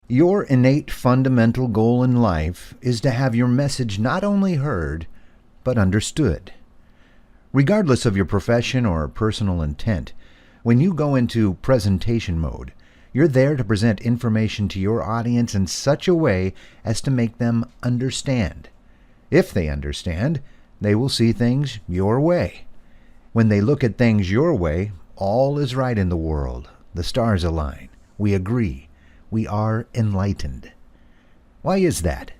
Your innate fundamental goal in life is to have your message not only heard, but understood. Regardless of your profession or personal intent, when you go into presentation mode, you're there to present information to your audience in such a way as to make them understand. If they understand, they will see things your way. When they look at things your way, all is right in the world. The stars align. We agree. We are enlightened. Why is that?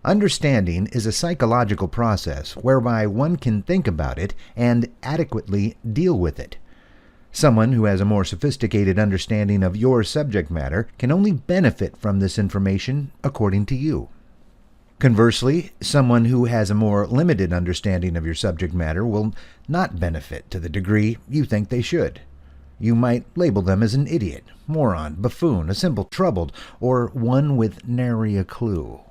Understanding is a psychological process whereby one can think about it and adequately deal with it. Someone who has a more sophisticated understanding of your subject matter can only benefit from this information according to you. Conversely, someone who has a more limited understanding of your subject matter will not benefit to the degree you think they should. You might label them as an idiot, moron, buffoon, a simple troubled, or one with nary a clue.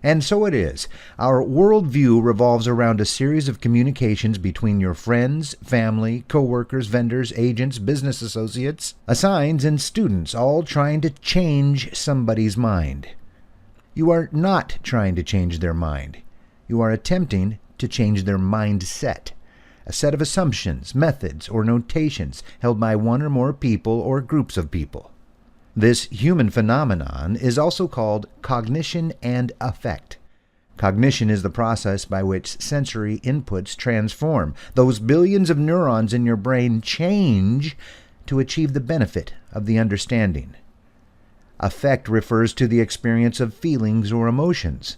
And so it is. Our worldview revolves around a series of communications between your friends, family, co-workers, vendors, agents, business associates, assigns, and students, all trying to change somebody's mind. You are not trying to change their mind. You are attempting to change their mindset. A set of assumptions, methods, or notations held by one or more people or groups of people. This human phenomenon is also called cognition and affect. Cognition is the process by which sensory inputs transform. Those billions of neurons in your brain change to achieve the benefit of the understanding. Affect refers to the experience of feelings or emotions.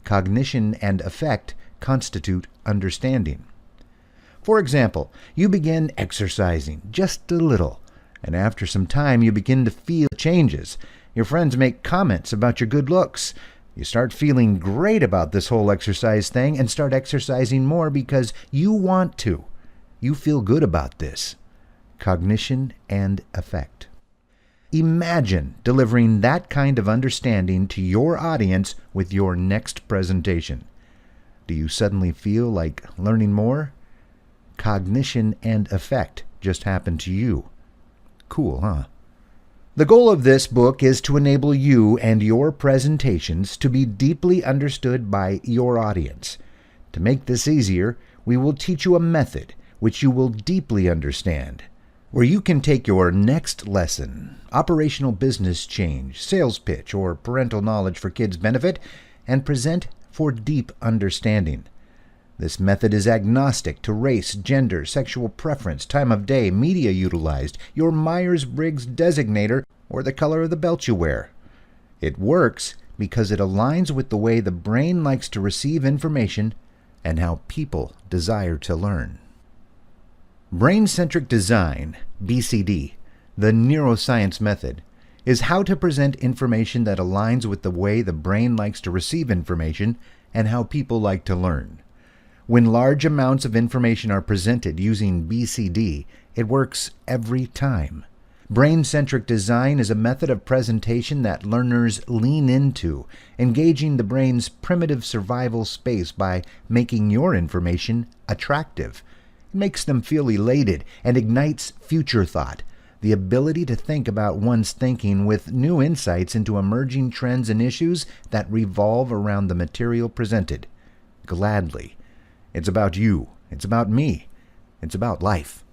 Cognition and affect constitute understanding. For example, you begin exercising just a little, and after some time you begin to feel changes. Your friends make comments about your good looks. You start feeling great about this whole exercise thing and start exercising more because you want to. You feel good about this. Cognition and affect. Imagine delivering that kind of understanding to your audience with your next presentation. Do you suddenly feel like learning more? Cognition and affect just happened to you. Cool, huh? The goal of this book is to enable you and your presentations to be deeply understood by your audience. To make this easier, we will teach you a method which you will deeply understand, where you can take your next lesson, operational business change, sales pitch, or parental knowledge for kids' benefit, and present for deep understanding. This method is agnostic to race, gender, sexual preference, time of day, media utilized, your Myers-Briggs designator, or the color of the belt you wear. It works because it aligns with the way the brain likes to receive information and how people desire to learn. Brain-centric design, BCD, the neuroscience method, is how to present information that aligns with the way the brain likes to receive information and how people like to learn. When large amounts of information are presented using BCD, it works every time. Brain-centric design is a method of presentation that learners lean into, engaging the brain's primitive survival space by making your information attractive. It makes them feel elated and ignites future thought, the ability to think about one's thinking with new insights into emerging trends and issues that revolve around the material presented. Gladly. It's about you. It's about me. It's about life.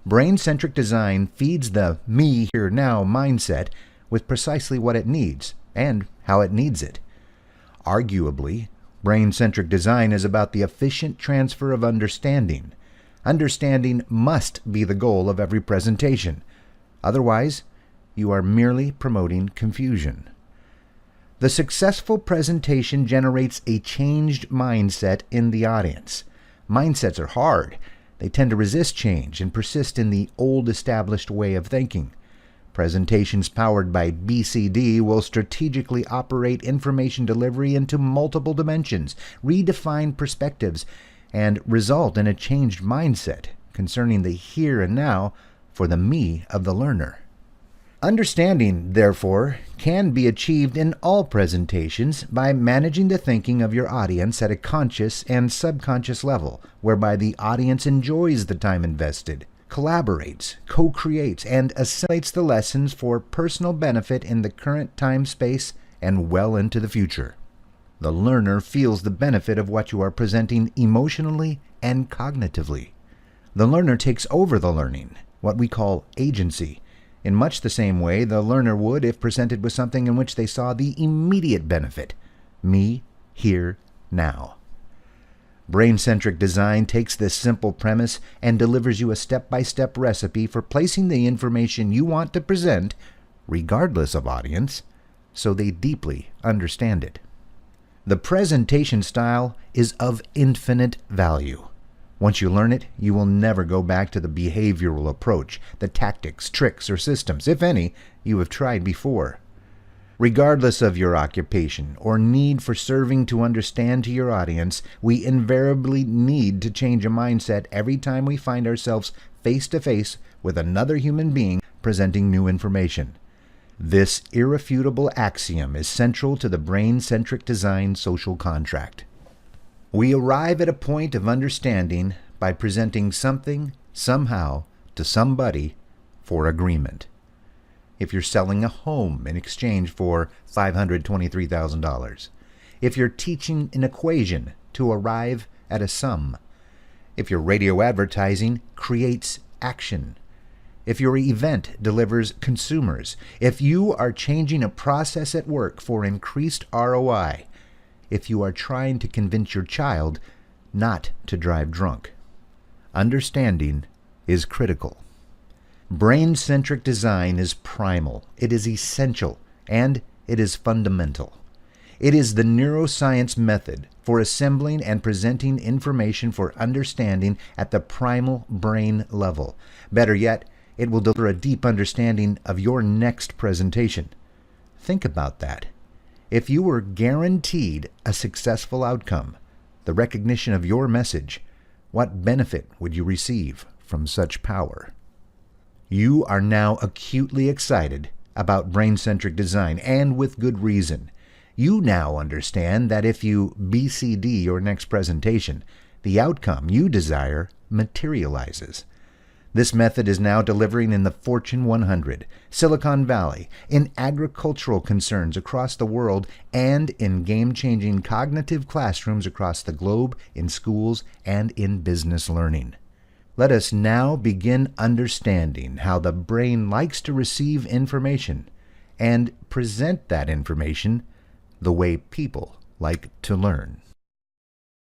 Brain-centric design feeds the me here now mindset with precisely what it needs and how it needs it. Arguably, brain-centric design is about the efficient transfer of understanding. Understanding must be the goal of every presentation. Otherwise, you are merely promoting confusion. The successful presentation generates a changed mindset in the audience. Mindsets are hard. They tend to resist change and persist in the old established way of thinking. Presentations powered by BCD will strategically operate information delivery into multiple dimensions, redefine perspectives, and result in a changed mindset concerning the here and now for the me of the learner. Understanding, therefore, can be achieved in all presentations by managing the thinking of your audience at a conscious and subconscious level, whereby the audience enjoys the time invested. collaborates, co-creates, and assimilates the lessons for personal benefit in the current time, space, and well into the future. The learner feels the benefit of what you are presenting emotionally and cognitively. The learner takes over the learning, what we call agency, in much the same way the learner would if presented with something in which they saw the immediate benefit, me, here, now. Brain-centric design takes this simple premise and delivers you a step-by-step recipe for placing the information you want to present, regardless of audience, so they deeply understand it. The presentation style is of infinite value. Once you learn it, you will never go back to the behavioral approach, the tactics, tricks, or systems, if any, you have tried before. Regardless of your occupation or need for serving to understand to your audience, we invariably need to change a mindset every time we find ourselves face to face with another human being presenting new information. This irrefutable axiom is central to the brain-centric design social contract. We arrive at a point of understanding by presenting something, somehow, to somebody for agreement. If you're selling a home in exchange for $523,000, if you're teaching an equation to arrive at a sum, if your radio advertising creates action, if your event delivers consumers, if you are changing a process at work for increased ROI, if you are trying to convince your child not to drive drunk. Understanding is critical. Brain-centric design is primal, it is essential, and it is fundamental. It is the neuroscience method for assembling and presenting information for understanding at the primal brain level. Better yet, it will deliver a deep understanding of your next presentation. Think about that. If you were guaranteed a successful outcome, the recognition of your message, what benefit would you receive from such power? You are now acutely excited about brain-centric design, and with good reason. You now understand that if you BCD your next presentation, the outcome you desire materializes. This method is now delivering in the Fortune 100, Silicon Valley, in agricultural concerns across the world, and in game-changing cognitive classrooms across the globe, in schools, and in business learning. Let us now begin understanding how the brain likes to receive information and present that information the way people like to learn.